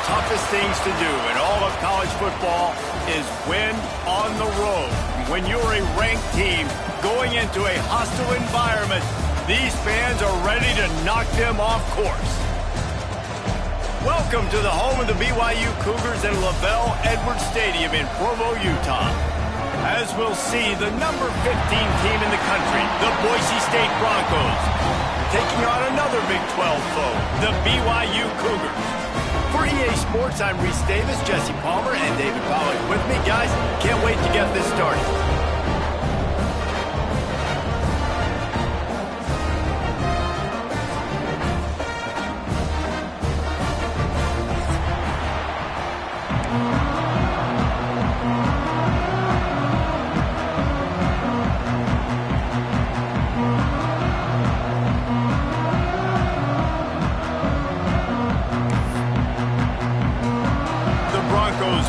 toughest things to do in all of college football is win on the road. When you're a ranked team going into a hostile environment, these fans are ready to knock them off course. Welcome to the home of the BYU Cougars in LaVell Edwards Stadium in Provo, Utah. As we'll see, the number 15 team in the country, the Boise State Broncos, taking on another Big 12 foe, the BYU Cougars. For EA Sports, I'm Reese Davis, Jesse Palmer, and David Pollack with me. Guys, can't wait to get this started.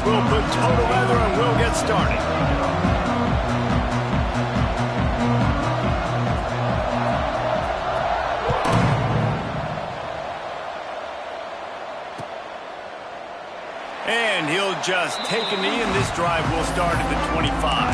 We'll put total weather and we'll get started. And he'll just take a knee, and this drive will start at the 25.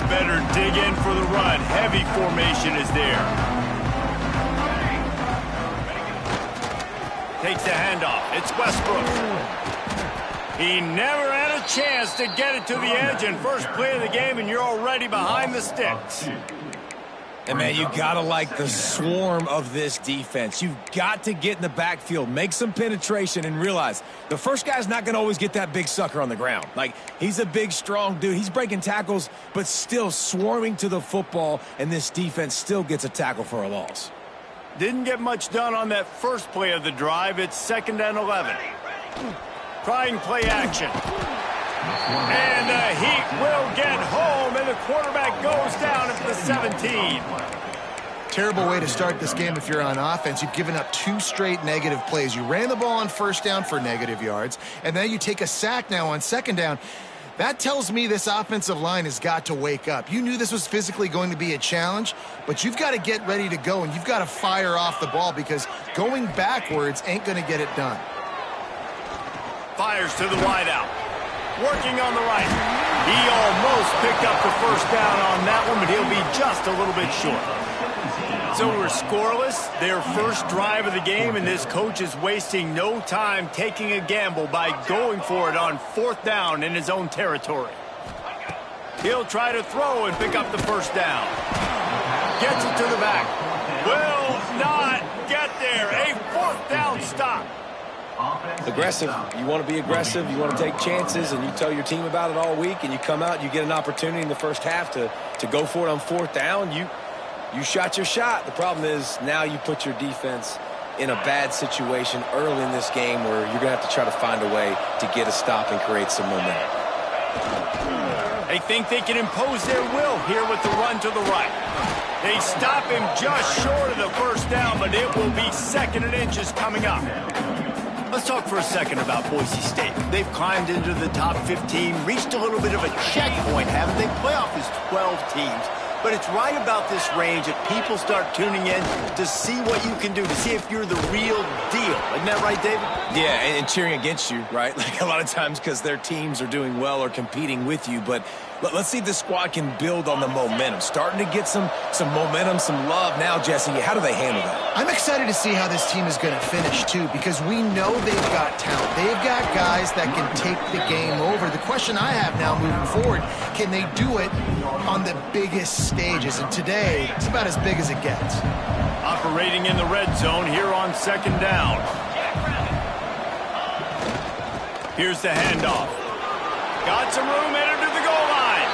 Better dig in for the run. Heavy formation is there. Takes the handoff. It's Westbrook. He never had a chance to get it to the edge, and first play of the game, and you're already behind the sticks. And, man, you got to like the swarm of this defense. You've got to get in the backfield, make some penetration, and realize the first guy's not going to always get that big sucker on the ground. Like, he's a big, strong dude. He's breaking tackles, but still swarming to the football, and this defense still gets a tackle for a loss. Didn't get much done on that first play of the drive. It's 2nd and 11. Trying play action. And the Heat will get home, and the quarterback goes down at the 17. Terrible way to start this game if you're on offense. You've given up 2 straight negative plays. You ran the ball on first down for negative yards, and then you take a sack now on second down. That tells me this offensive line has got to wake up. You knew this was physically going to be a challenge, but you've got to get ready to go, and you've got to fire off the ball because going backwards ain't going to get it done. Fires to the wideout. Working on the right. He almost picked up the first down on that one, but he'll be just a little bit short. So we're scoreless. Their first drive of the game, and this coach is wasting no time taking a gamble by going for it on 4th down in his own territory. He'll try to throw and pick up the first down. Gets it to the back. Will not get there. A 4th down stop. Aggressive. You want to be aggressive. You want to take chances, and you tell your team about it all week, and you come out, you get an opportunity in the first half to go for it on 4th down. You shot your shot. The problem is now you put your defense in a bad situation early in this game where you're going to have to try to find a way to get a stop and create some momentum. They think they can impose their will here with the run to the right. They stop him just short of the first down, but it will be 2nd and inches coming up. Let's talk for a second about Boise State. They've climbed into the top 15, reached a little bit of a checkpoint, haven't they? Playoff is 12 teams. But it's right about this range that people start tuning in to see what you can do, to see if you're the real deal. Isn't that right, David? Yeah, and cheering against you, right? Like a lot of times because their teams are doing well or competing with you. But let's see if the squad can build on the momentum. Starting to get some momentum, some love now, Jesse. How do they handle that? I'm excited to see how this team is going to finish, too, because we know they've got talent. They've got guys that can take the game over. The question I have now moving forward, can they do it on the biggest stages? And today, it's about as big as it gets. Operating in the red zone here on 2nd down. Here's the handoff. Got some room, headed to the goal line.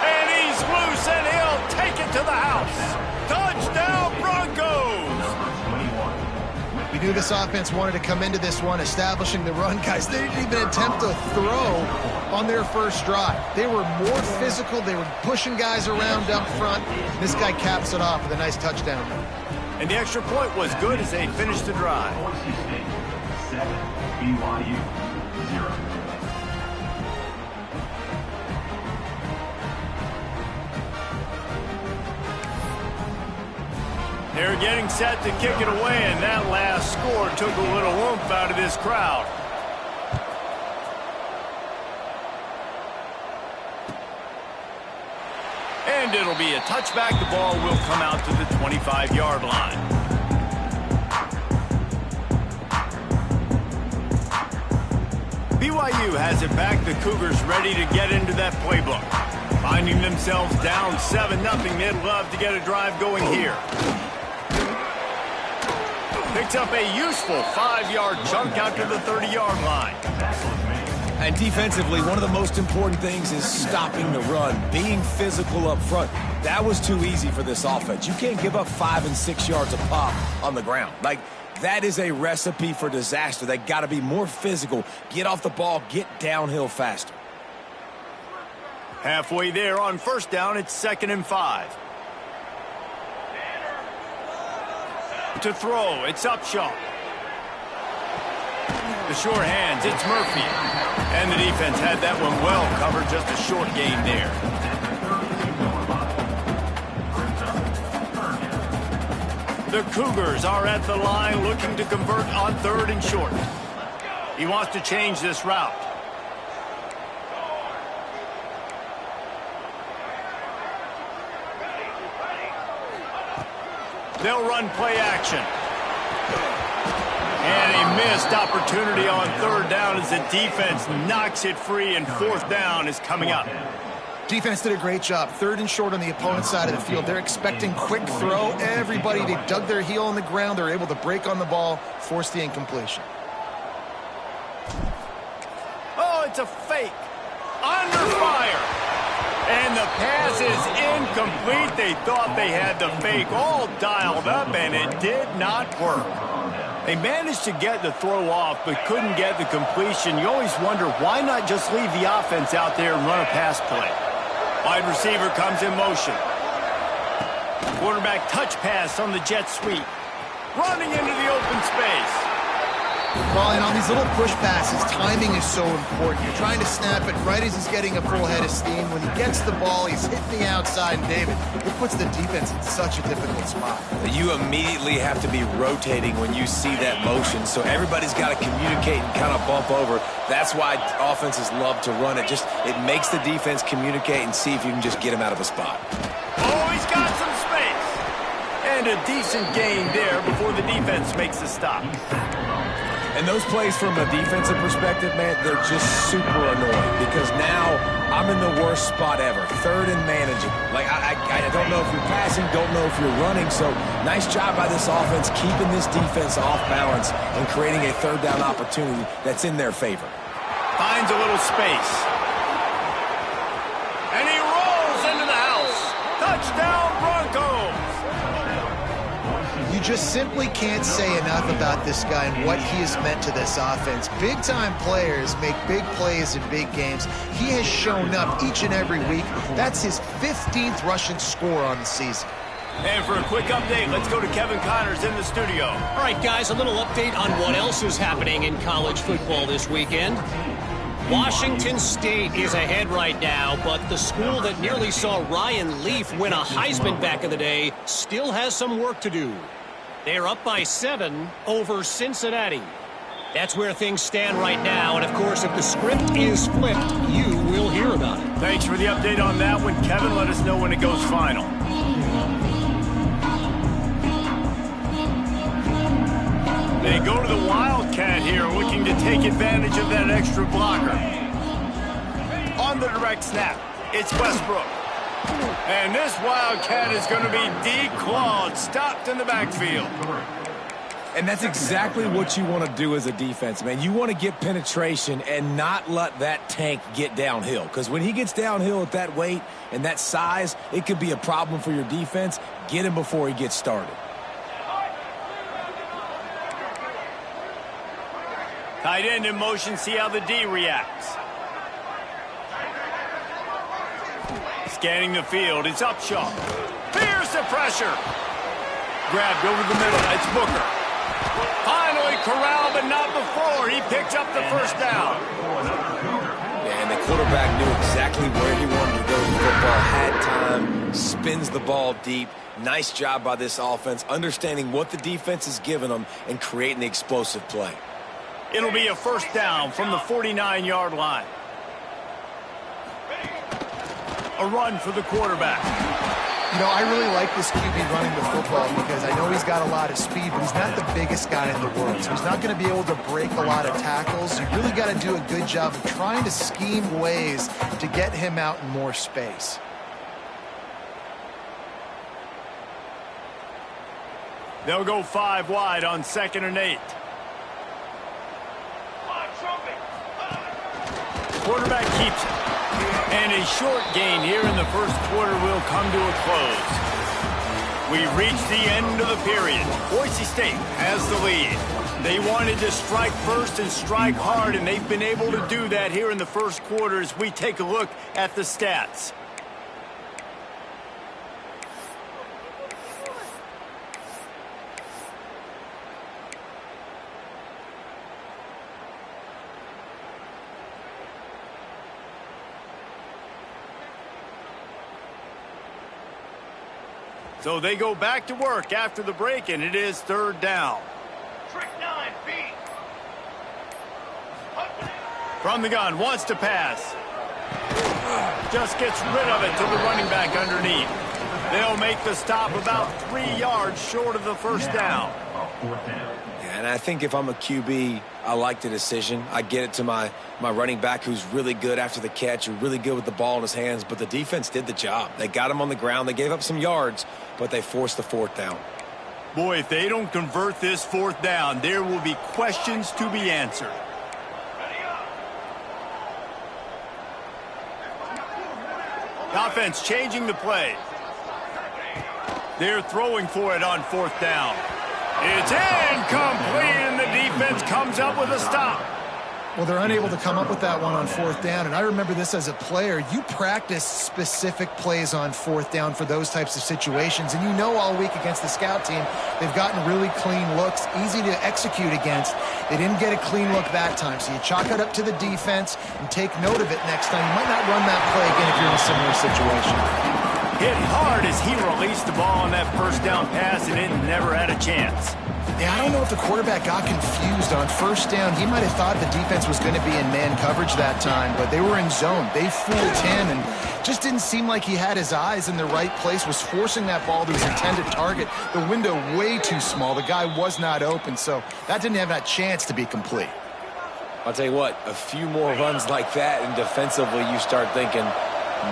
And he's loose, and he'll take it to the house. Touchdown, Broncos! We knew this offense wanted to come into this one, establishing the run. Guys, they didn't even attempt to throw on their first drive. They were more physical. They were pushing guys around up front. This guy caps it off with a nice touchdown. And the extra point was good as they finished the drive. BYU 0. They're getting set to kick it away, and that last score took a little oomph out of this crowd. And it'll be a touchback. The ball will come out to the 25-yard line. BYU has it back. The Cougars ready to get into that playbook. Finding themselves down 7-0. They'd love to get a drive going here. Picks up a useful 5-yard chunk out to the 30-yard line. And defensively, one of the most important things is stopping the run, being physical up front. That was too easy for this offense. You can't give up 5 and 6 yards a pop on the ground. Like, that is a recipe for disaster. They got to be more physical, get off the ball, get downhill faster. Halfway there on first down, it's 2nd and 5. To throw, it's Upshaw. The sure hands, it's Murphy. And the defense had that one well covered, just a short gain there. The Cougars are at the line looking to convert on 3rd and short. He wants to change this route. They'll run play action. And a missed opportunity on 3rd down as the defense knocks it free, and 4th down is coming up. Defense did a great job. 3rd and short on the opponent's side of the field. They're expecting quick throw. Everybody, they dug their heel on the ground. They're able to break on the ball, force the incompletion. Oh, it's a fake. Under fire. And the pass is incomplete. They thought they had the fake all dialed up, and it did not work. They managed to get the throw off, but couldn't get the completion. You always wonder, why not just leave the offense out there and run a pass play? Wide receiver comes in motion. Quarterback touch pass on the jet sweep. Running into the open space. Well, and on these little push passes, timing is so important. You're trying to snap it right as he's getting a full head of steam. When he gets the ball, he's hitting the outside, and David, it puts the defense in such a difficult spot. You immediately have to be rotating when you see that motion, so everybody's got to communicate and kind of bump over. That's why offenses love to run it. It makes the defense communicate and see if you can just get him out of a spot. Oh, he's got some space. And a decent gain there before the defense makes the stop. And those plays from a defensive perspective, man, they're just super annoying because now I'm in the worst spot ever. 3rd and managing. Like, I don't know if you're passing, don't know if you're running. So nice job by this offense keeping this defense off balance and creating a 3rd down opportunity that's in their favor. Finds a little space. And he rolls into the house. Touchdown, Broncos. You just simply can't say enough about this guy and what he has meant to this offense. Big-time players make big plays in big games. He has shown up each and every week. That's his 15th rushing score on the season. And for a quick update, let's go to Kevin Connors in the studio. All right, guys, a little update on what else is happening in college football this weekend. Washington State is ahead right now, but the school that nearly saw Ryan Leaf win a Heisman back in the day still has some work to do. They're up by 7 over Cincinnati. That's where things stand right now, and of course, if the script is flipped, you will hear about it. Thanks for the update on that one, Kevin. Let us know when it goes final. They go to the Wildcat here, looking to take advantage of that extra blocker. On the direct snap, it's Westbrook. And this Wildcat is going to be declawed, stopped in the backfield. And that's exactly what you want to do as a defense, man. You want to get penetration and not let that tank get downhill. Because when he gets downhill at that weight and that size, it could be a problem for your defense. Get him before he gets started. Tight end in motion, see how the D reacts. Scanning the field, it's Upshaw. Fierce the pressure. Grabbed over the middle, it's Booker. Finally corralled, but not before. He picks up the first down. Yeah, and the quarterback knew exactly where he wanted to go with the football, had time, spins the ball deep. Nice job by this offense, understanding what the defense is giving them and creating the explosive play. It'll be a first down from the 49-yard line. A run for the quarterback. You know, I really like this QB running the football because I know he's got a lot of speed, but he's not the biggest guy in the world. So he's not going to be able to break a lot of tackles. You really got to do a good job of trying to scheme ways to get him out in more space. They'll go 5 wide on 2nd and 8. Quarterback keeps it. And a short gain here in the first quarter will come to a close. We reach the end of the period. Boise State has the lead. They wanted to strike first and strike hard, and they've been able to do that here in the first quarter as we take a look at the stats. So they go back to work after the break, and it is 3rd down. Trick 9B. From the gun, wants to pass. Just gets rid of it to the running back underneath. They'll make the stop about 3 yards short of the first down. Yeah, and I think if I'm a QB, I like the decision. I get it to my running back who's really good after the catch, who's really good with the ball in his hands, but the defense did the job. They got him on the ground. They gave up some yards, but they forced the 4th down. Boy, if they don't convert this 4th down, there will be questions to be answered. Offense changing the play. They're throwing for it on 4th down. It's incomplete, and the defense comes up with a stop. Well, they're unable to come up with that one on 4th down, and I remember this as a player. You practice specific plays on 4th down for those types of situations, and you know all week against the scout team, they've gotten really clean looks, easy to execute against. They didn't get a clean look that time, so you chalk it up to the defense and take note of it next time. You might not run that play again if you're in a similar situation. Hit hard as he released the ball on that first down pass, and it never had a chance. Yeah, I don't know if the quarterback got confused on 1st down. He might have thought the defense was going to be in man coverage that time, but they were in zone. They fooled him and just didn't seem like he had his eyes in the right place, was forcing that ball to his intended target. The window way too small. The guy was not open, so that didn't have that chance to be complete. I'll tell you what, a few more runs like that, and defensively you start thinking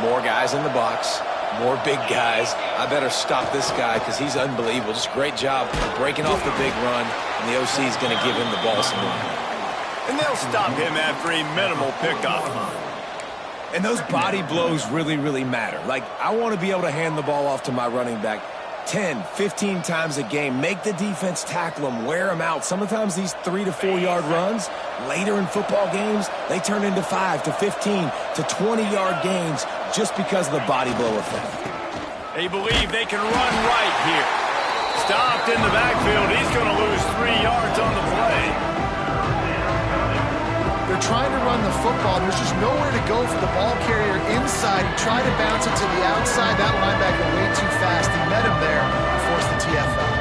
more guys in the box, more big guys. I better stop this guy because he's unbelievable. Just great job breaking off the big run, and the OC is going to give him the ball some more. And they'll stop him after a minimal pickup. And those body blows really, really matter. Like, I want to be able to hand the ball off to my running back 10, 15 times a game. Make the defense tackle them, wear them out. Sometimes these 3 to 4 yard runs, later in football games, they turn into 5 to 15 to 20-yard gains just because of the body blow effect. They believe they can run right here. Stopped in the backfield. He's going to lose 3 yards on the play. They're trying to run the football. There's just nowhere to go for the ball carrier inside. He tried to bounce it to the outside. That linebacker way too fast. He met him there and forced the TFL.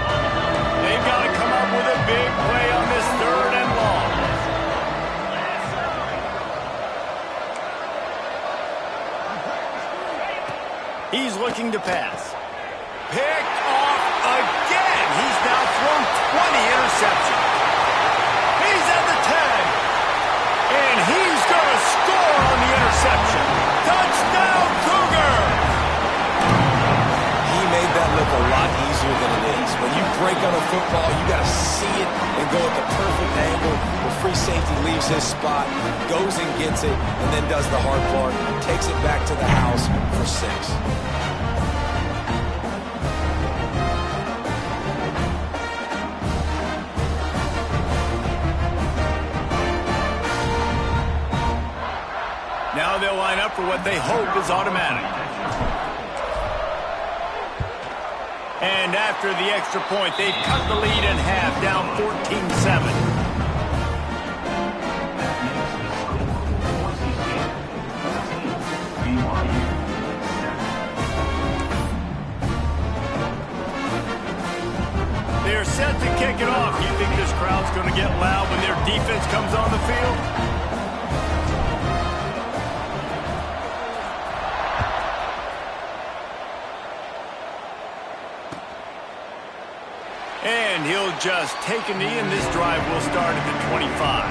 They've got to come up with a big play on this 3rd and long. He's looking to pass. Picked off again. He's now thrown 20 interceptions. He's at the 10. And he's going to score on the interception. Touchdown, Cougar! He made that look a lot easier than it is. When you break on a football, you got to see it and go at the perfect angle. The free safety leaves his spot, goes and gets it, and then does the hard part, takes it back to the house for 6. Now they'll line up for what they hope is automatic. And after the extra point, they've cut the lead in half, down 14-7. They're set to kick it off. You think this crowd's going to get loud when their defense comes on the field? And he'll just take a knee, and this drive will start at the 25.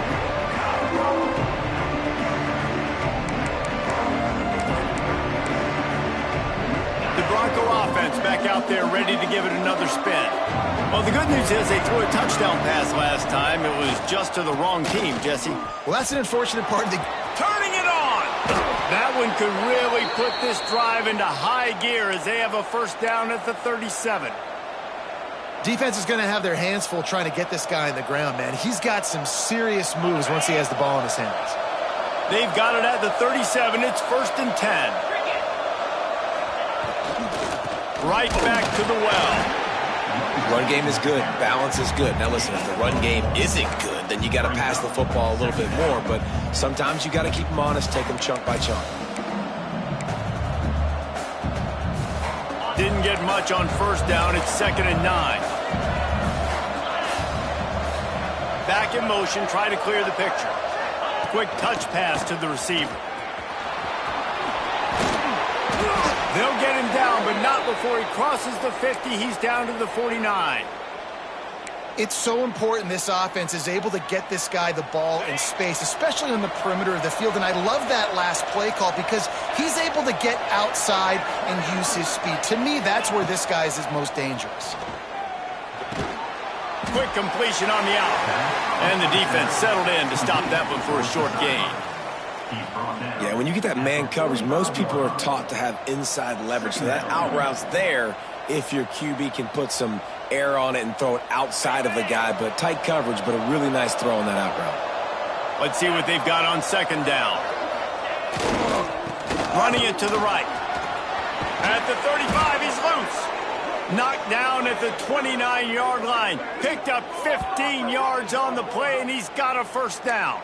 The Bronco offense back out there ready to give it another spin. Well, the good news is they threw a touchdown pass last time. It was just to the wrong team, Jesse. Well, that's an unfortunate part of the... Turning it on! That one could really put this drive into high gear as they have a first down at the 37. Defense is going to have their hands full trying to get this guy on the ground, man. He's got some serious moves once he has the ball in his hands. They've got it at the 37. It's 1st and 10. Right back to the well. Run game is good. Balance is good. Now listen, if the run game isn't good, then you got to pass the football a little bit more. But sometimes you got to keep them honest, take them chunk by chunk. Didn't get much on first down. It's 2nd and 9. Back in motion, try to clear the picture. Quick touch pass to the receiver. They'll get him down, but not before he crosses the 50. He's down to the 49. It's so important this offense is able to get this guy the ball in space, especially on the perimeter of the field. And I love that last play call because he's able to get outside and use his speed. To me, that's where this guy is most dangerous. Quick completion on the out. And the defense settled in to stop that one for a short gain. Yeah, when you get that man coverage, most people are taught to have inside leverage. So that out route's there if your QB can put some air on it and throw it outside of the guy. But tight coverage, but a really nice throw on that out route. Let's see what they've got on 2nd down. Running it to the right. At the 35, he's loose. Knocked down at the 29-yard line. Picked up 15 yards on the play, and he's got a first down.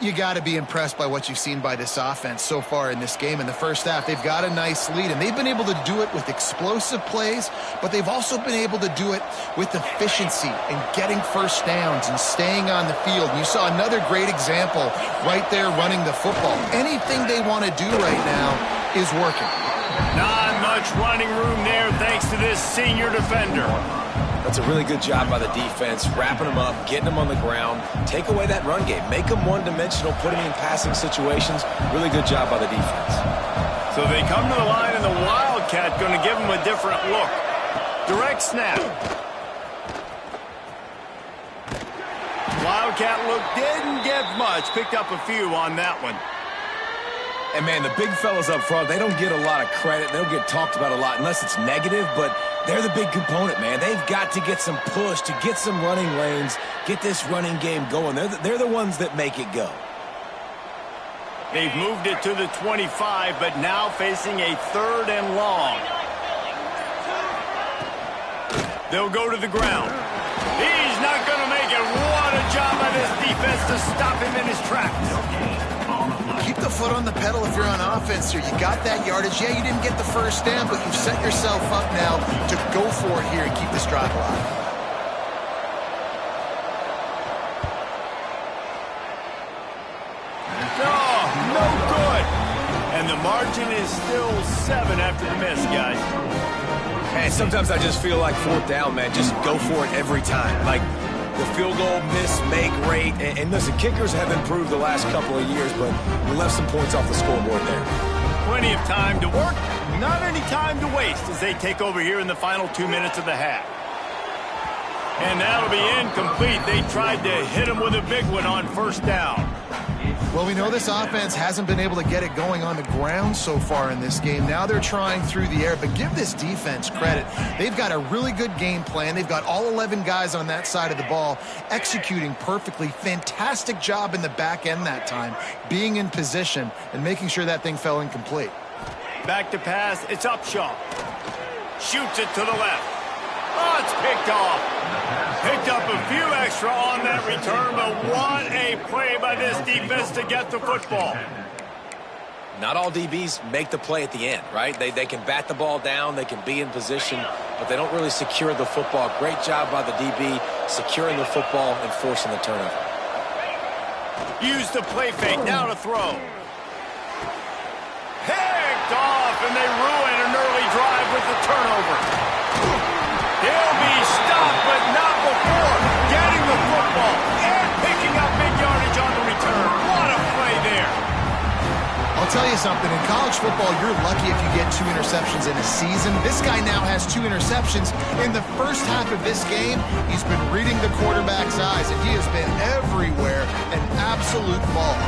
You got to be impressed by what you've seen by this offense so far in this game. In the first half, they've got a nice lead, and they've been able to do it with explosive plays, but they've also been able to do it with efficiency and getting first downs and staying on the field. And you saw another great example right there running the football. Anything they want to do right now is working. Not much running room there thanks to this senior defender. That's a really good job by the defense, wrapping them up, getting them on the ground. Take away that run game. Make them one-dimensional, put them in passing situations. Really good job by the defense. So they come to the line, and the Wildcat going to give them a different look. Direct snap. Wildcat look didn't get much. Picked up a few on that one. And, man, the big fellas up front, they don't get a lot of credit. They don't get talked about a lot unless it's negative, but they're the big component, man. They've got to get some push, to get some running lanes, get this running game going. They're the ones that make it go. They've moved it to the 25, but now facing a 3rd and long. They'll go to the ground. He's not going to make it. What a job by this defense to stop him in his tracks. Keep the foot on the pedal if you're on offense here. You got that yardage. Yeah, you didn't get the first down, but you've set yourself up now to go for it here and keep this drive alive. Oh, no good. And the margin is still 7 after the miss, guys. Hey, sometimes I just feel like 4th down, man. Just go for it every time. Like, the field goal miss-make rate. And listen, kickers have improved the last couple of years, but we left some points off the scoreboard there. Plenty of time to work, not any time to waste as they take over here in the final 2 minutes of the half. And that'll be incomplete. They tried to hit him with a big one on 1st down. Well, we know this offense hasn't been able to get it going on the ground so far in this game. Now they're trying through the air, but give this defense credit. They've got a really good game plan. They've got all 11 guys on that side of the ball executing perfectly. Fantastic job in the back end that time, being in position and making sure that thing fell incomplete. Back to pass. It's Upshaw. Shoots it to the left. Oh, it's picked off. Picked up a few extra on that return, but what a play by this defense to get the football. Not all DBs make the play at the end, right? They can bat the ball down, they can be in position, but they don't really secure the football. Great job by the DB securing the football and forcing the turnover. Use the play fake, now to throw. Picked off, and they ruin an early drive with the turnover. He'll be stopped, but not before getting the football and picking up big yardage on the return. What a play there. I'll tell you something, in college football, you're lucky if you get 2 interceptions in a season. This guy now has 2 interceptions. In the first half of this game, he's been reading the quarterback's eyes, and he has been everywhere, an absolute ball.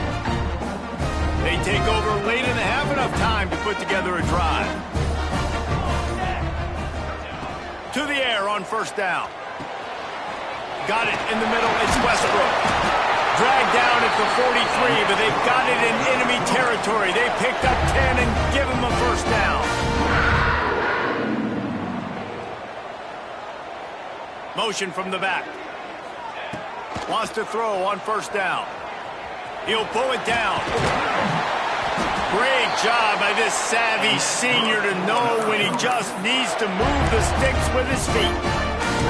They take over late in the half, enough time to put together a drive. To the air on first down. Got it in the middle, it's Westbrook. Dragged down at the 43, but they've got it in enemy territory. They picked up 10 and give him a first down. Motion from the back. Wants to throw on first down. He'll pull it down. Great job by this savvy senior to know when he just needs to move the sticks with his feet.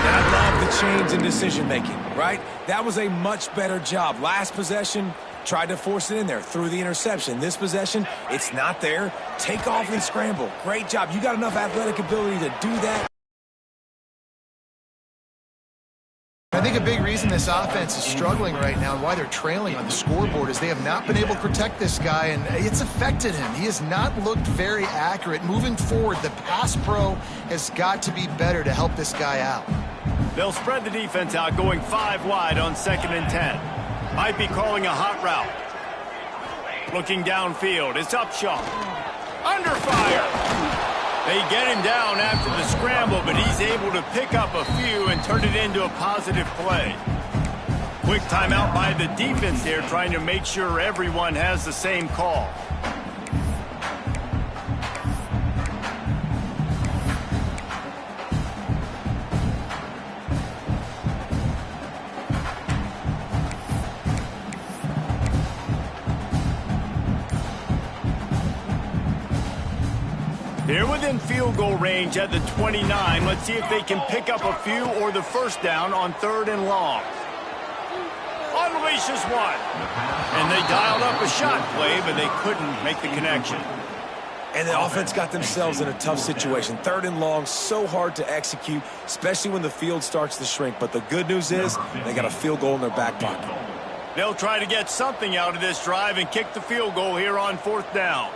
I love the change in decision-making, right? That was a much better job. Last possession, tried to force it in there, threw the interception. This possession, it's not there. Take off and scramble. Great job. You got enough athletic ability to do that. I think a big reason this offense is struggling right now and why they're trailing on the scoreboard is they have not been able to protect this guy, and it's affected him. He has not looked very accurate. Moving forward, the pass pro has got to be better to help this guy out. They'll spread the defense out, going 5 wide on 2nd and 10. Might be calling a hot route. Looking downfield, it's Upshaw. Under fire. They get him down after the scramble, but he's able to pick up a few and turn it into a positive play. Quick timeout by the defense there, trying to make sure everyone has the same call. They're within field goal range at the 29. Let's see if they can pick up a few or the first down on 3rd and long. Unleashes one. And they dialed up a shot play, but they couldn't make the connection. And the offense got themselves in a tough situation. 3rd and long, so hard to execute, especially when the field starts to shrink. But the good news is they got a field goal in their back pocket. They'll try to get something out of this drive and kick the field goal here on 4th down.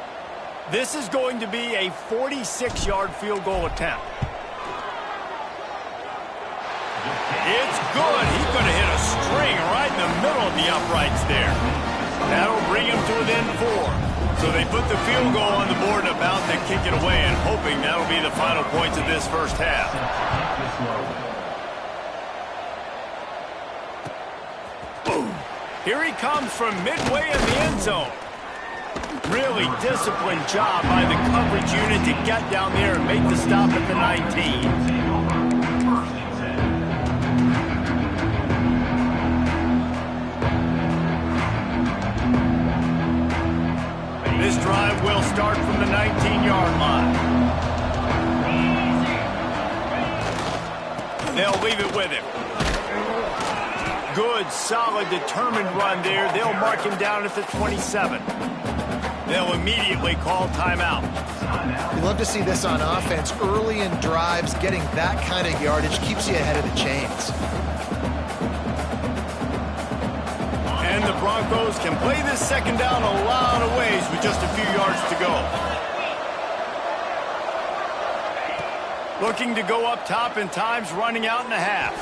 This is going to be a 46-yard field goal attempt. It's good. He's going to hit a string right in the middle of the uprights there. That'll bring him to within 4. So they put the field goal on the board and about to kick it away, and hoping that'll be the final points of this first half. Boom. Here he comes from midway in the end zone. Really disciplined job by the coverage unit to get down there and make the stop at the 19. This drive will start from the 19-yard line. They'll leave it with him. Good, solid, determined run there. They'll mark him down at the 27. They'll immediately call timeout. You love to see this on offense. Early in drives, getting that kind of yardage keeps you ahead of the chains. And the Broncos can play this second down a lot of ways with just a few yards to go. Looking to go up top, and time's running out in a half.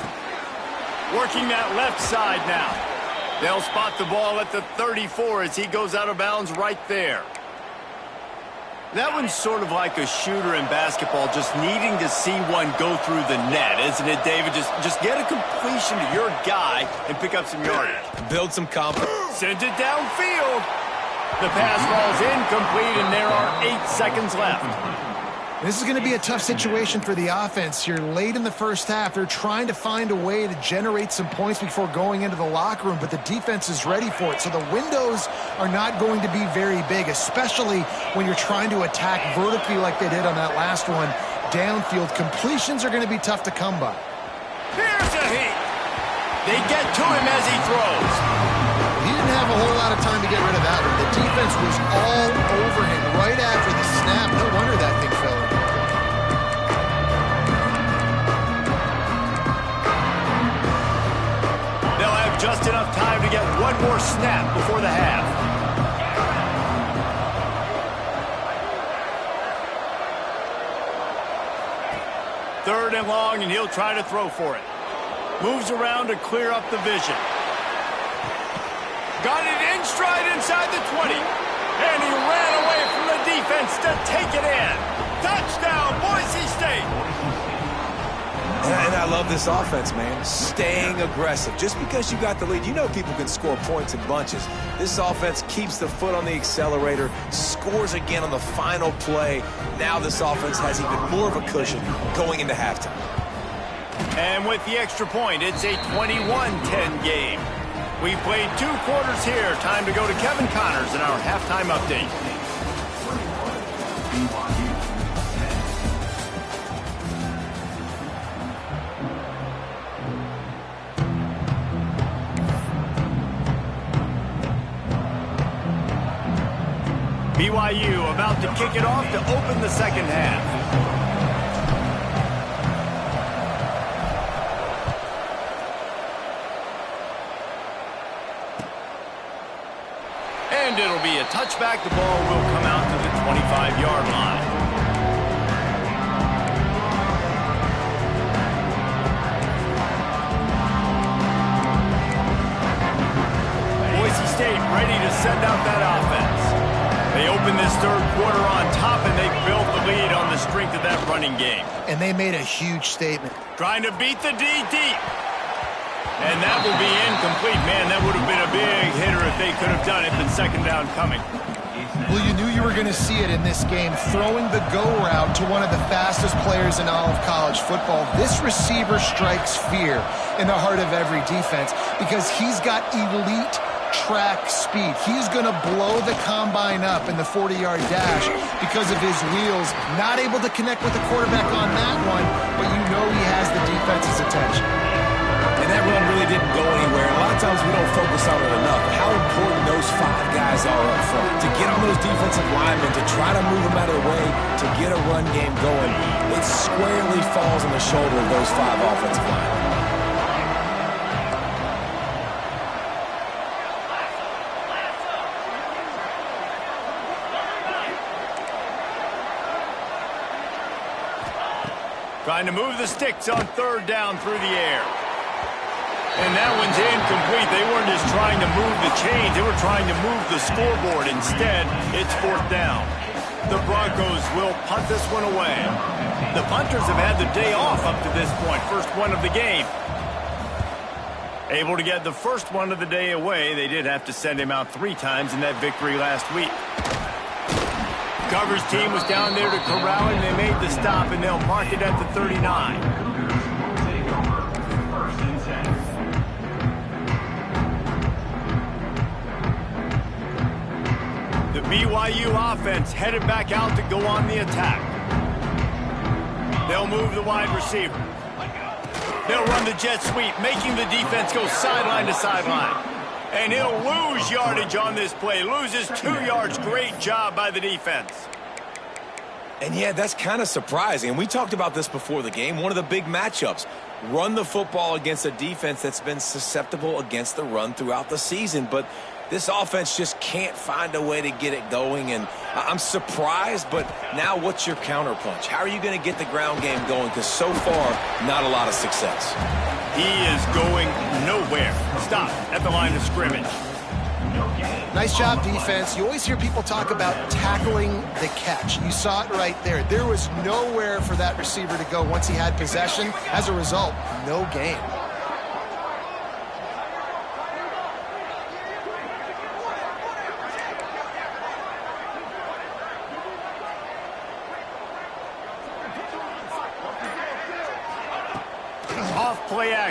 Working that left side now. They'll spot the ball at the 34 as he goes out of bounds right there. That one's sort of like a shooter in basketball, just needing to see one go through the net, isn't it, David? Just get a completion to your guy and pick up some yardage. Build some confidence. Sends it downfield. The pass falls incomplete, and there are 8 seconds left. This is going to be a tough situation for the offense. You're late in the first half. They're trying to find a way to generate some points before going into the locker room, but the defense is ready for it. So the windows are not going to be very big, especially when you're trying to attack vertically like they did on that last one. Downfield completions are going to be tough to come by. Here's a heat. They get to him as he throws. He didn't have a whole lot of time to get rid of that one. The defense was all over him right after the snap. No wonder that thing fell in. They'll have just enough time to get one more snap before the half. Third and long, and he'll try to throw for it. Moves around to clear up the vision. Got it in stride inside the 20. And he ran away from the defense to take it in. Touchdown, Boise State. And I love this offense, man. Staying aggressive. Just because you got the lead, you know people can score points in bunches. This offense keeps the foot on the accelerator, scores again on the final play. Now this offense has even more of a cushion going into halftime. And with the extra point, it's a 21-10 game. We've played 2 quarters here. Time to go to Kevin Connors in our halftime update. BYU about to kick it off to open the second half. And it'll be a touchback. The ball will come out to the 25-yard line. Boise State ready to send out that offense. They open this third quarter on top, and they built the lead on the strength of that running game. And they made a huge statement. Trying to beat the D deep. And that will be incomplete. Man, that would have been a big hitter if they could have done it, but second down coming. Well, you knew you were going to see it in this game, throwing the go route to one of the fastest players in all of college football. This receiver strikes fear in the heart of every defense because he's got elite track speed. He's going to blow the combine up in the 40-yard dash because of his wheels. Not able to connect with the quarterback on that one, but you know he has the defense's attention. And that run really didn't go anywhere. A lot of times we don't focus on it enough. How important those 5 guys are up front. To get on those defensive linemen, to try to move them out of the way, to get a run game going, it squarely falls on the shoulder of those 5 offensive linemen. Trying to move the sticks on third down through the air. And that one's incomplete. They weren't just trying to move the chains. They were trying to move the scoreboard. Instead, it's fourth down. The Broncos will punt this one away. The punters have had the day off up to this point. First one of the game. Able to get the first one of the day away. They did have to send him out 3 times in that victory last week. Coverage team was down there to corral him. They made the stop, and they'll mark it at the 39. The BYU offense headed back out to go on the attack. They'll move the wide receiver. They'll run the jet sweep, making the defense go sideline to sideline. And he'll lose yardage on this play. Loses 2 yards. Great job by the defense. And yeah, that's kind of surprising. We talked about this before the game. One of the big matchups. Run the football against a defense that's been susceptible against the run throughout the season. But this offense just can't find a way to get it going. And I'm surprised, but now what's your counterpunch? How are you going to get the ground game going? Because so far, not a lot of success. He is going nowhere. Stop at the line of scrimmage. Nice job, defense. You always hear people talk about tackling the catch. You saw it right there. There was nowhere for that receiver to go once he had possession. As a result, no gain.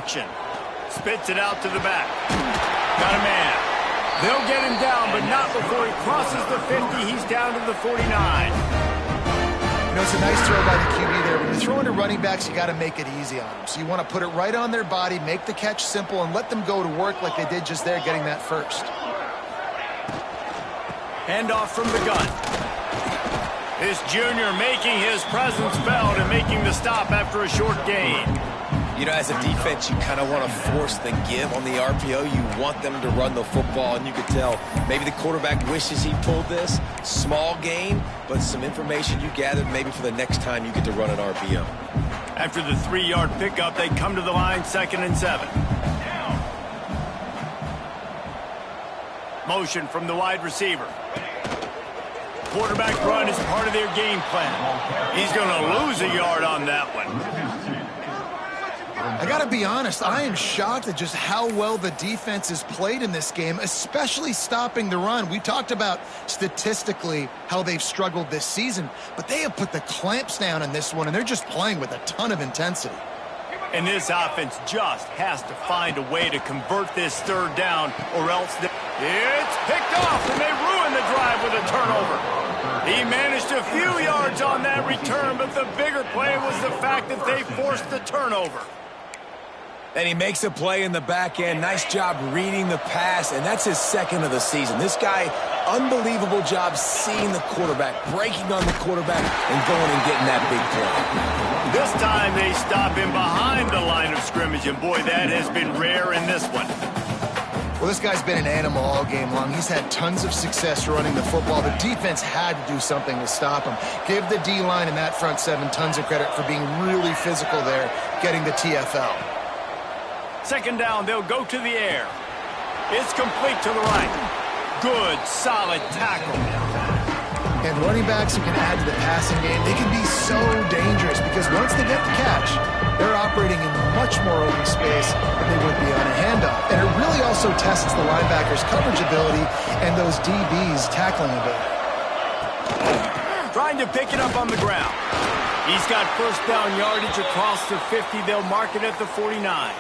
action. Spits it out to the back. Got a man. They'll get him down, but not before he crosses the 50. He's down to the 49. You know, it's a nice throw by the QB there. When you're throwing to running backs, you got to make it easy on them. So you want to put it right on their body, make the catch simple, and let them go to work like they did just there, getting that first. Handoff from the gun. This junior making his presence felt and making the stop after a short gain. You know, as a defense, you kind of want to force the give on the RPO. You want them to run the football, and you could tell maybe the quarterback wishes he pulled this. Small gain, but some information you gathered maybe for the next time you get to run an RPO. After the 3-yard pickup, they come to the line, 2nd and 7. Motion from the wide receiver. Quarterback run is part of their game plan. He's going to lose a yard on that one. I got to be honest, I am shocked at just how well the defense has played in this game, especially stopping the run. We talked about statistically how they've struggled this season, but they have put the clamps down in this one, and they're just playing with a ton of intensity. And this offense just has to find a way to convert this 3rd down, or else it's picked off, and they ruin the drive with a turnover. He managed a few yards on that return, but the bigger play was the fact that they forced the turnover. And he makes a play in the back end. Nice job reading the pass, and that's his 2nd of the season. This guy, unbelievable job seeing the quarterback, breaking on the quarterback, and going and getting that big play. This time they stop him behind the line of scrimmage, and boy, that has been rare in this one. Well, this guy's been an animal all game long. He's had tons of success running the football. The defense had to do something to stop him. Give the D-line and that front 7 tons of credit for being really physical there, getting the TFL. 2nd down, they'll go to the air. It's complete to the right. Good, solid tackle. And running backs who can add to the passing game, they can be so dangerous because once they get the catch, they're operating in much more open space than they would be on a handoff. And it really also tests the linebackers' coverage ability and those DBs' tackling ability. Trying to pick it up on the ground. He's got 1st down yardage across the 50. They'll mark it at the 49.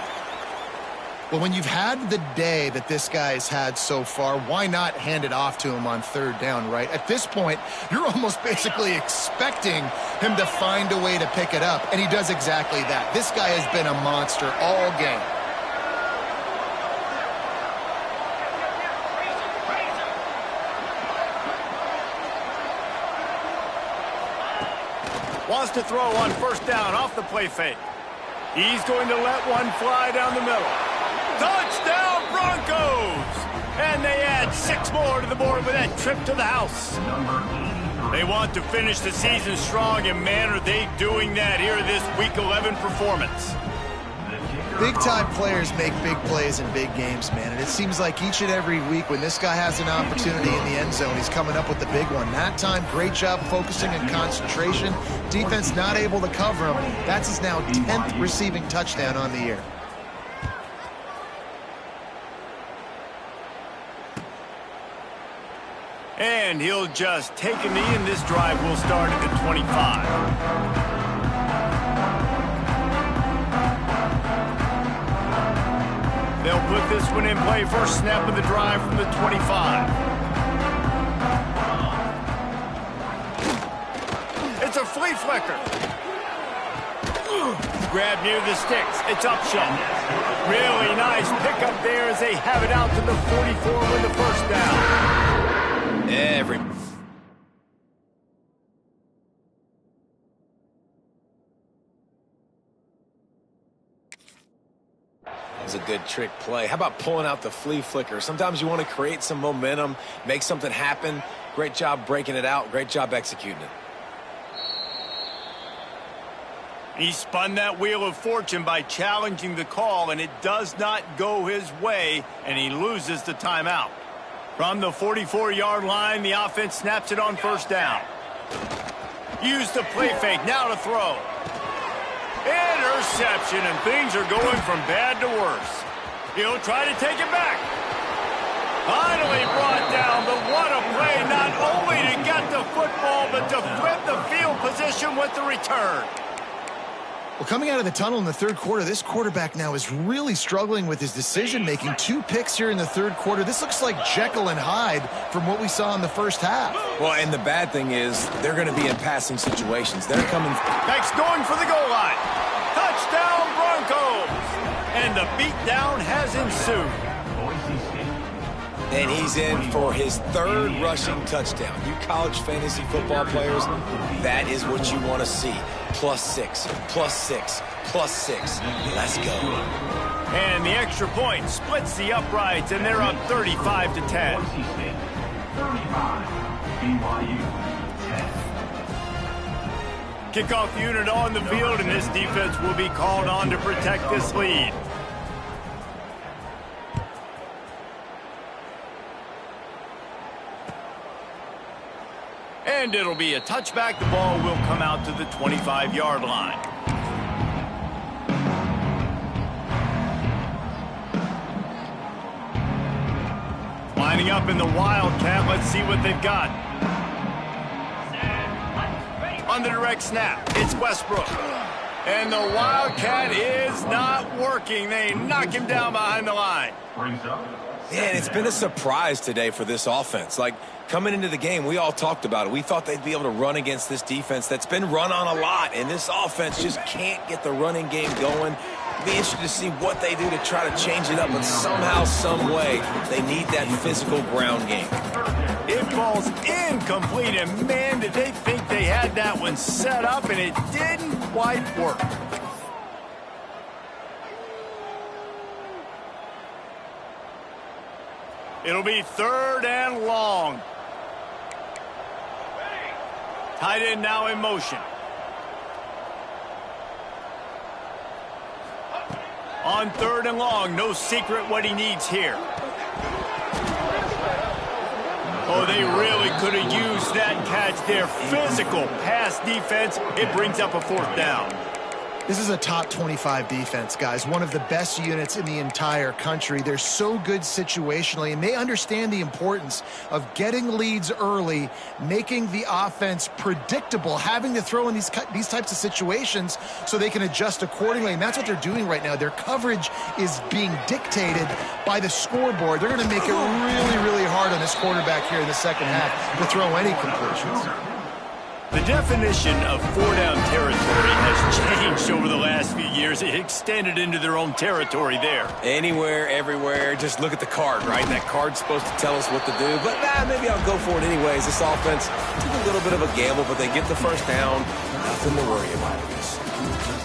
Well, when you've had the day that this guy's had so far, why not hand it off to him on 3rd down, right? At this point, you're almost basically expecting him to find a way to pick it up, and he does exactly that. This guy has been a monster all game. Wants to throw on 1st down off the play fake. He's going to let one fly down the middle. Touchdown, Broncos! And they add 6 more to the board with that trip to the house. They want to finish the season strong, and man, are they doing that here in this Week 11 performance. Big-time players make big plays in big games, man. And it seems like each and every week when this guy has an opportunity in the end zone, he's coming up with the big one. That time, great job focusing and concentration. Defense not able to cover him. That's his now 10th receiving touchdown on the year. And he'll just take a knee, and this drive will start at the 25. They'll put this one in play. First snap of the drive from the 25. It's a flea flicker. Grab near the sticks. It's Upshaw. Really nice pickup there as they have it out to the 44 with the 1st down. That was a good trick play. How about pulling out the flea flicker? Sometimes you want to create some momentum, make something happen. Great job breaking it out. Great job executing it. He spun that wheel of fortune by challenging the call, and it does not go his way, and he loses the timeout. From the 44-yard line, the offense snaps it on 1st down. Use the play fake, now to throw. Interception, and things are going from bad to worse. He'll try to take it back. Finally brought down, but what a play, not only to get the football, but to flip the field position with the return. Well, coming out of the tunnel in the third quarter, this quarterback now is really struggling with his decision-making. 2 picks here in the third quarter. This looks like Jekyll and Hyde from what we saw in the first half. Well, and the bad thing is they're going to be in passing situations. They're coming. Next, going for the goal line. Touchdown, Broncos. And the beatdown has ensued. And he's in for his 3rd rushing touchdown. You college fantasy football players, that is what you want to see. +6, +6, +6. Let's go. And the extra point splits the uprights, and they're up 35-10. Kickoff unit on the field, and this defense will be called on to protect this lead. And it'll be a touchback. The ball will come out to the 25-yard line. Lining up in the Wildcat. Let's see what they've got. On the direct snap, it's Westbrook. And the Wildcat is not working. They knock him down behind the line. Yeah, and it's been a surprise today for this offense. Like, coming into the game, we all talked about it. We thought they'd be able to run against this defense that's been run on a lot, and this offense just can't get the running game going. Be interested to see what they do to try to change it up, but somehow, some way, they need that physical ground game. It falls incomplete, and man, did they think they had that one set up, and it didn't quite work. It'll be 3rd and long. Tight end now in motion. On 3rd and long, no secret what he needs here. Oh, they really could have used that catch there. Physical pass defense. It brings up a 4th down. This is a top 25 defense, guys. One of the best units in the entire country. They're so good situationally, and they understand the importance of getting leads early, making the offense predictable, having to throw in these types of situations so they can adjust accordingly, and that's what they're doing right now. Their coverage is being dictated by the scoreboard. They're going to make it really, really hard on this quarterback here in the second half to throw any completions. The definition of 4-down territory has changed over the last few years. It extended into their own territory there. Anywhere, everywhere, just look at the card, right? That card's supposed to tell us what to do, but maybe I'll go for it anyways. This offense took a little bit of a gamble, but they get the 1st down. Nothing to worry about with this.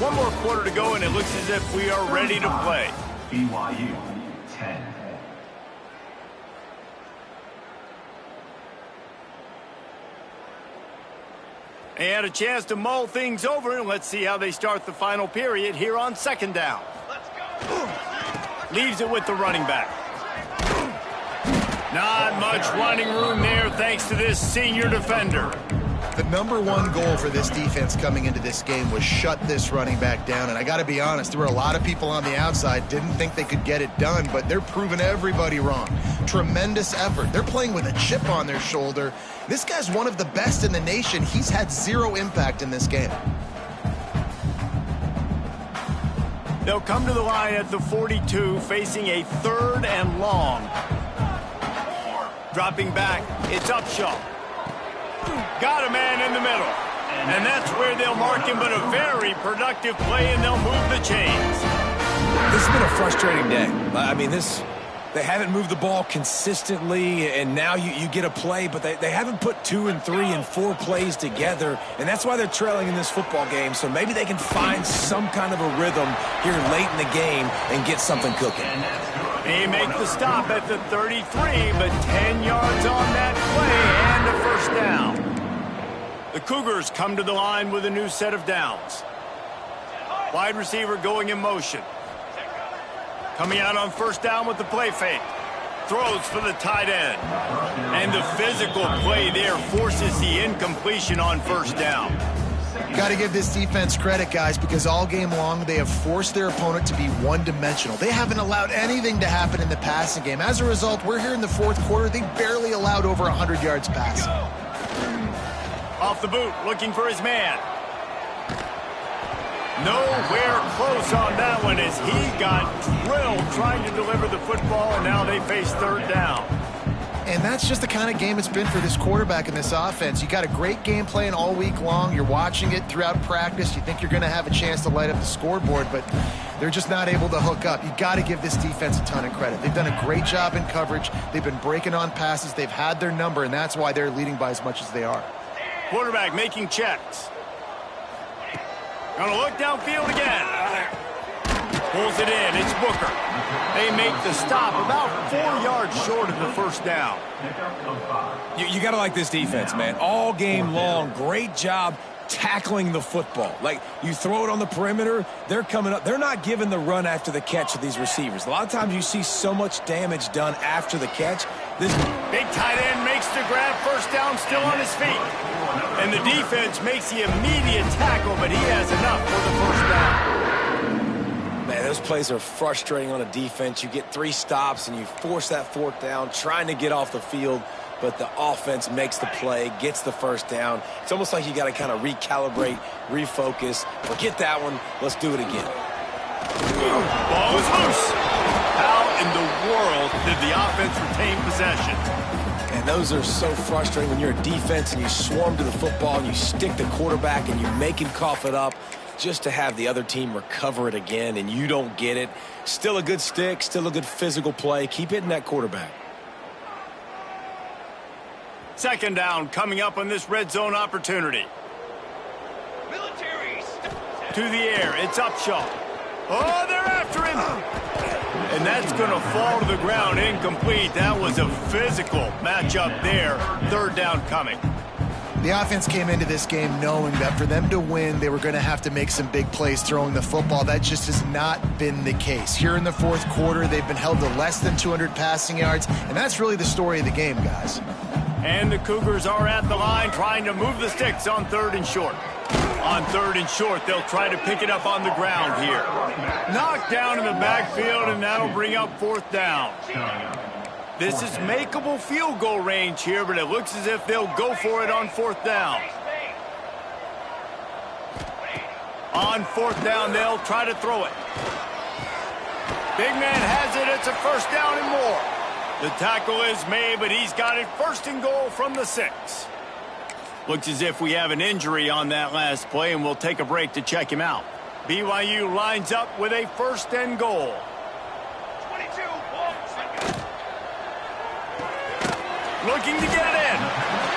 One more quarter to go, and it looks as if we are ready to play. BYU 10. They had a chance to mull things over, and let's see how they start the final period here on 2nd down. Let's go. Leaves it with the running back. Not much running room there thanks to this senior defender. The #1 goal for this defense coming into this game was shut this running back down, and I got to be honest, there were a lot of people on the outside didn't think they could get it done, but they're proving everybody wrong. Tremendous effort. They're playing with a chip on their shoulder. This guy's one of the best in the nation. He's had 0 impact in this game. They'll come to the line at the 42, facing a 3rd and long. Dropping back, it's Upshaw. Got a man in the middle. And that's where they'll mark him, but a very productive play, and they'll move the chains. This has been a frustrating day. I mean, they haven't moved the ball consistently, and now you get a play, but they haven't put 2 and 3 and 4 plays together, and that's why they're trailing in this football game. So maybe they can find some kind of a rhythm here late in the game and get something cooking. They make the stop at the 33, but 10 yards on that play and a 1st down. The Cougars come to the line with a new set of downs. Wide receiver going in motion. Coming out on 1st down with the play fake. Throws for the tight end. And the physical play there forces the incompletion on 1st down. Got to give this defense credit, guys, because all game long they have forced their opponent to be one-dimensional. They haven't allowed anything to happen in the passing game. As a result, we're here in the 4th quarter. They barely allowed over 100 yards passing. Off the boot, looking for his man. Nowhere close on that one as he got drilled trying to deliver the football, and now they face third down. And that's just the kind of game it's been for this quarterback in this offense. You got a great game plan all week long. You're watching it throughout practice. You think you're going to have a chance to light up the scoreboard, but they're just not able to hook up. You got to give this defense a ton of credit. They've done a great job in coverage. They've been breaking on passes. They've had their number, and that's why they're leading by as much as they are. Quarterback making checks. Gonna look downfield again. Pulls it in. It's Booker. They make the stop about 4 yards short of the first down. You got to like this defense, man. All game long, great job tackling the football. Like, you throw it on the perimeter, they're coming up. They're not giving the run after the catch to these receivers. A lot of times you see so much damage done after the catch. This big tight end makes the grab. First down, still on his feet. And the defense makes the immediate tackle, but he has enough for the first down. Man, those plays are frustrating on a defense. You get 3 stops and you force that fourth down, trying to get off the field, but the offense makes the play, gets the first down. It's almost like you got to kind of recalibrate, refocus. Forget that one. Let's do it again. Ball is loose. How in the world did the offense retain possession? And those are so frustrating when you're a defense and you swarm to the football and you stick the quarterback and you make him cough it up, just to have the other team recover it again and you don't get it. Still a good stick, still a good physical play. Keep hitting that quarterback. Second down coming up on this red zone opportunity. To the air, it's Upshaw. Oh, they're after him. And that's going to fall to the ground, incomplete. That was a physical matchup there. Third down coming. The offense came into this game knowing that for them to win, they were going to have to make some big plays throwing the football. That just has not been the case. Here in the fourth quarter, they've been held to less than 200 passing yards, and that's really the story of the game, guys. And the Cougars are at the line trying to move the sticks on third and short. On third and short, they'll try to pick it up on the ground here. Knocked down in the backfield, and that'll bring up fourth down. This is makeable field goal range here, but it looks as if they'll go for it on fourth down. On fourth down, they'll try to throw it. Big man has it. It's a first down and more. The tackle is made, but he's got it first and goal from the 6. Looks as if we have an injury on that last play, and we'll take a break to check him out. BYU lines up with a first and goal. Looking to get it in.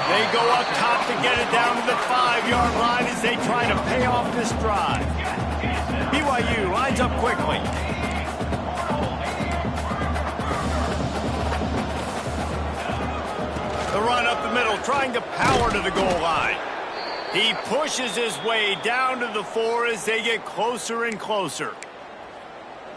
They go up top to get it down to the 5-yard line as they try to pay off this drive. BYU lines up quickly. The run up the middle, trying to power to the goal line. He pushes his way down to the 4 as they get closer and closer.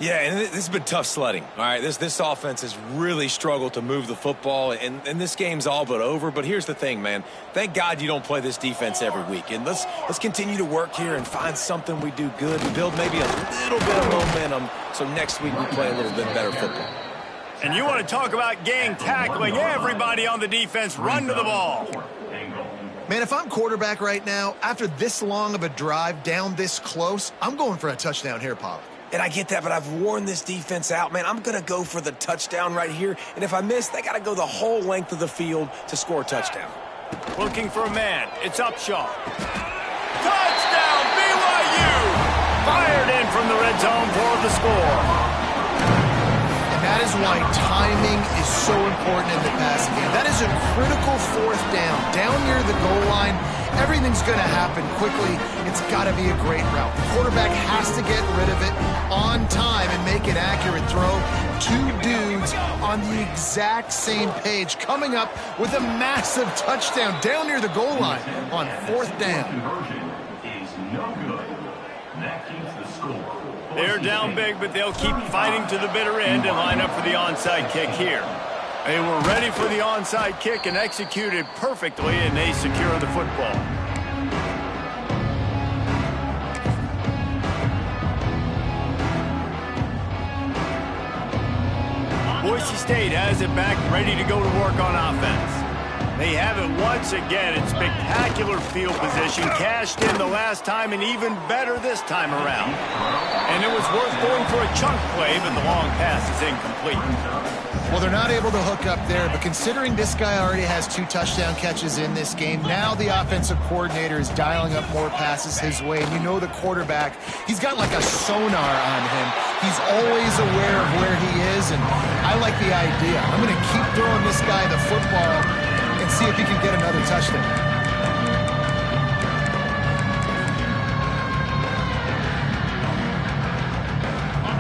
Yeah, and this has been tough sledding. All right, this offense has really struggled to move the football, and this game's all but over. But here's the thing, man. Thank God you don't play this defense every week. And let's continue to work here and find something we do good and build maybe a little bit of momentum so next week we play a little bit better football. And you want to talk about gang tackling. Everybody on the defense run to the ball. Man, if I'm quarterback right now, after this long of a drive down this close, I'm going for a touchdown here, Pollock. And I get that, but I've worn this defense out, man. I'm going to go for the touchdown right here. And if I miss, they got to go the whole length of the field to score a touchdown. Looking for a man. It's Upshaw. Touchdown, BYU! Fired in from the red zone for the score. And that is why timing is so important in the passing game. That is a critical fourth down. Down near the goal line, everything's going to happen quickly. It's got to be a great route. The quarterback has to get rid of it on time and make an accurate throw. 2 dudes on the exact same page coming up with a massive touchdown down near the goal line on fourth down. They're down big, but they'll keep fighting to the bitter end and line up for the onside kick here. They were ready for the onside kick and executed perfectly, and they secure the football. Boise State has it back, ready to go to work on offense. They have it once again in spectacular field position, cashed in the last time and even better this time around. And it was worth going for a chunk play, but the long pass is incomplete. Well, they're not able to hook up there, but considering this guy already has 2 touchdown catches in this game, now the offensive coordinator is dialing up more passes his way. And you know the quarterback, he's got like a sonar on him. He's always aware of where he is, and I like the idea. I'm going to keep throwing this guy the football and see if he can get another touchdown.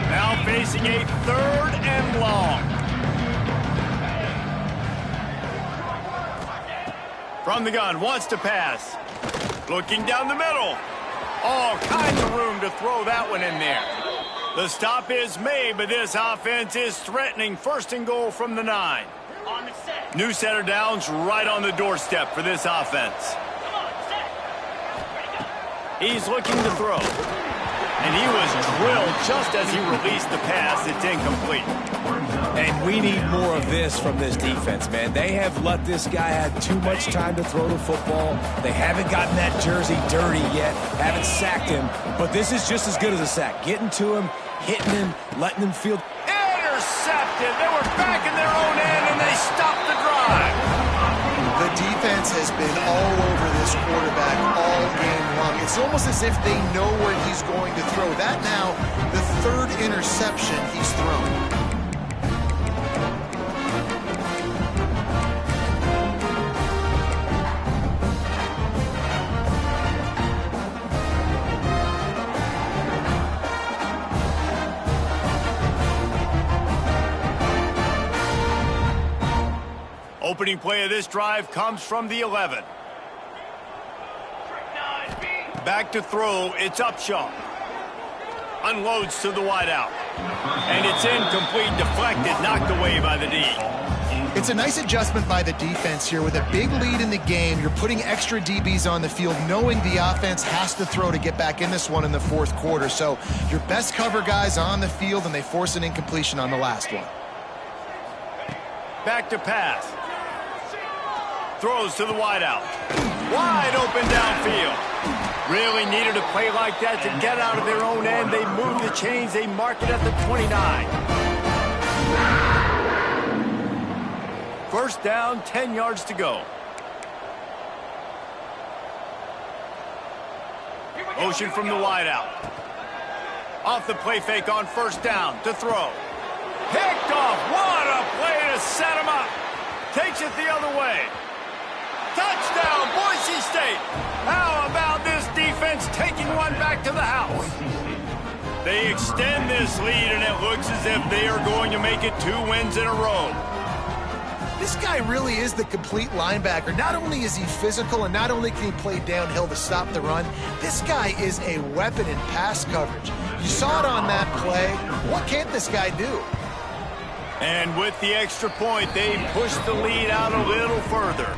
Now facing a 3rd and long. From the gun, wants to pass. Looking down the middle. All kinds of room to throw that one in there. The stop is made, but this offense is threatening 1st and goal from the 9. New set of downs right on the doorstep for this offense. He's looking to throw. And he was drilled just as he released the pass. It's incomplete. And we need more of this from this defense, man. They have let this guy have too much time to throw the football. They haven't gotten that jersey dirty yet, haven't sacked him. But this is just as good as a sack. Getting to him, hitting him, letting him feel. Intercepted. They were back in their own end, and they stopped the drive. The defense has been all over this quarterback all game long. It's almost as if they know where he's going to throw. That now, the 3rd interception he's thrown. Opening play of this drive comes from the 11. Back to throw, it's Upshaw. Unloads to the wideout. And it's incomplete, deflected, knocked away by the D. It's a nice adjustment by the defense here. With a big lead in the game, you're putting extra DBs on the field, knowing the offense has to throw to get back in this one in the 4th quarter. So your best cover guys on the field, and they force an incompletion on the last one. Back to pass. Throws to the wideout. Wide open downfield. Really needed a play like that to get out of their own end. They move the chains. They mark it at the 29. 1st down, 10 yards to go. Motion from the wideout. Off the play fake on 1st down to throw. Picked off. What a play to set him up. Takes it the other way. Touchdown, Boise State. How about this defense taking one back to the house? They extend this lead, and it looks as if they are going to make it 2 wins in a row. This guy really is the complete linebacker. Not only is he physical, and not only can he play downhill to stop the run, this guy is a weapon in pass coverage. You saw it on that play. What can't this guy do? And with the extra point, they push the lead out a little further.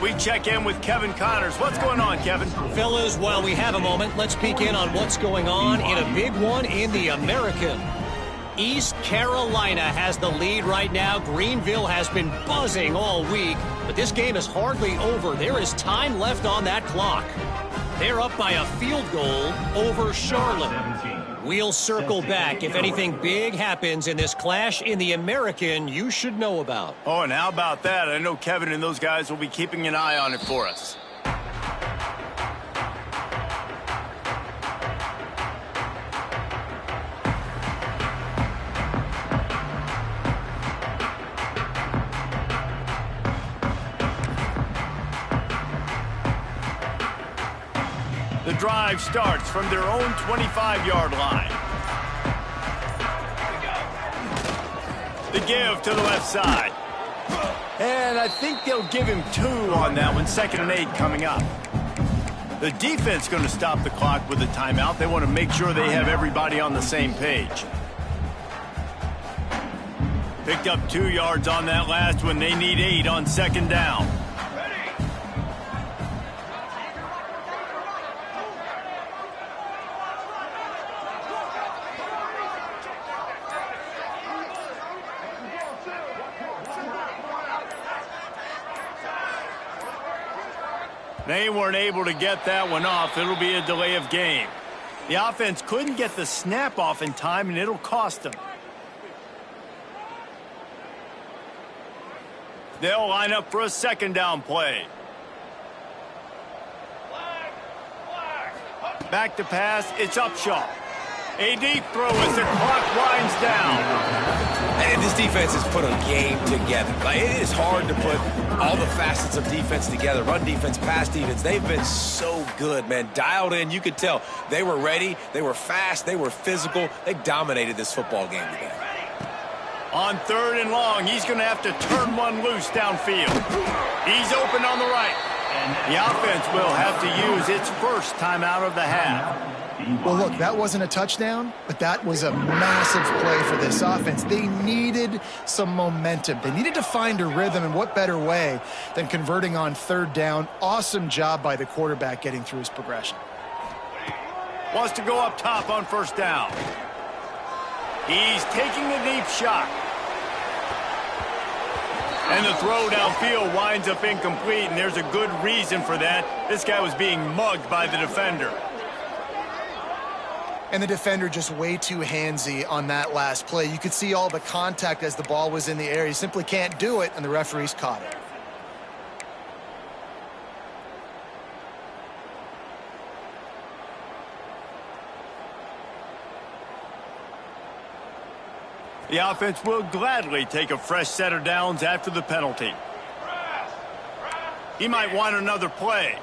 We check in with Kevin Connors. What's going on, Kevin? Fellas, while we have a moment, let's peek in on what's going on in a big one in the American. East Carolina has the lead right now. Greenville has been buzzing all week, but this game is hardly over. There is time left on that clock. They're up by a field goal over Charlotte. We'll circle back if anything big happens in this clash in the American you should know about. Oh, and how about that? I know Kevin and those guys will be keeping an eye on it for us. The drive starts from their own 25-yard line. The give to the left side. And I think they'll give him 2 on that one. 2nd and 8 coming up. The defense going to stop the clock with a timeout. They want to make sure they have everybody on the same page. Picked up 2 yards on that last one. They need 8 on 2nd down. They weren't able to get that one off. It'll be a delay of game. The offense couldn't get the snap off in time, and it'll cost them. They'll line up for a second down play. Back to pass. It's Upshaw. A deep throw as the clock winds down. And this defense has put a game together. Like, it is hard to put all the facets of defense together. Run defense, pass defense. They've been so good, man. Dialed in. You could tell they were ready. They were fast. They were physical. They dominated this football game today. On 3rd and long, he's going to have to turn one loose downfield. He's open on the right. The offense will have to use its first timeout of the half. Well, look, that wasn't a touchdown, but that was a massive play for this offense. They needed some momentum. They needed to find a rhythm, and what better way than converting on 3rd down. Awesome job by the quarterback getting through his progression. Wants to go up top on 1st down. He's taking a deep shot. And the throw downfield winds up incomplete, and there's a good reason for that. This guy was being mugged by the defender. And the defender just way too handsy on that last play. You could see all the contact as the ball was in the air. He simply can't do it, and the referees caught it. The offense will gladly take a fresh set of downs after the penalty. He might want another play.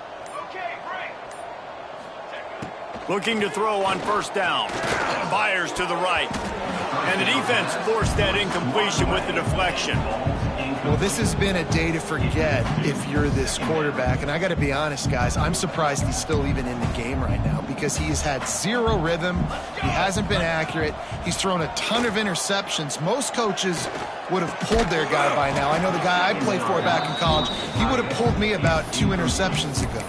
Looking to throw on 1st down. Fires to the right. And the defense forced that incompletion with the deflection. Well, this has been a day to forget if you're this quarterback. And I got to be honest, guys, I'm surprised he's still even in the game right now because he has had zero rhythm. He hasn't been accurate. He's thrown a ton of interceptions. Most coaches would have pulled their guy by now. I know the guy I played for back in college, he would have pulled me about 2 interceptions ago.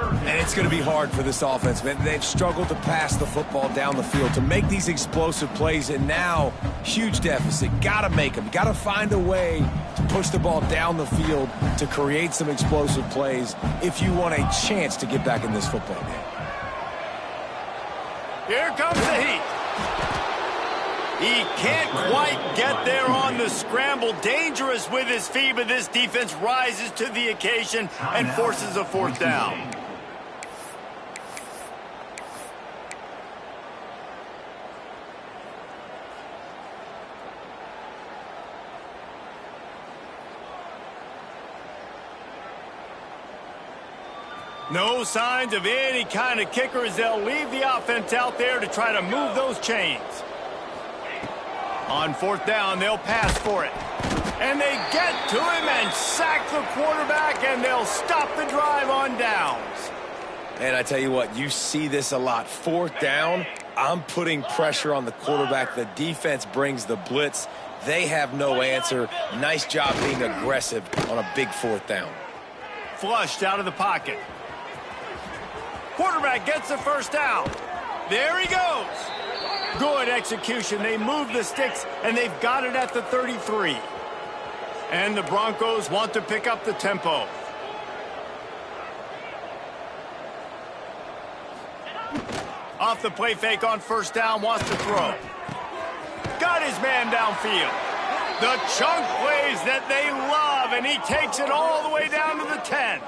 And it's going to be hard for this offense, man. They've struggled to pass the football down the field, to make these explosive plays, and now, huge deficit. Got to make them. Got to find a way to push the ball down the field to create some explosive plays if you want a chance to get back in this football game. Here comes the heat. He can't quite get there on the scramble. Dangerous with his feet, but this defense rises to the occasion and forces a 4th down. No signs of any kind of kicker as they'll leave the offense out there to try to move those chains. On 4th down, they'll pass for it. And they get to him and sack the quarterback, and they'll stop the drive on downs. And I tell you what, you see this a lot. 4th down, I'm putting pressure on the quarterback. The defense brings the blitz. They have no answer. Nice job being aggressive on a big 4th down. Flushed out of the pocket. Quarterback gets the 1st down. There he goes. Good execution. They move the sticks, and they've got it at the 33. And the Broncos want to pick up the tempo. Off the play fake on 1st down, wants to throw. Got his man downfield. The chunk plays that they love, and he takes it all the way down to the 10.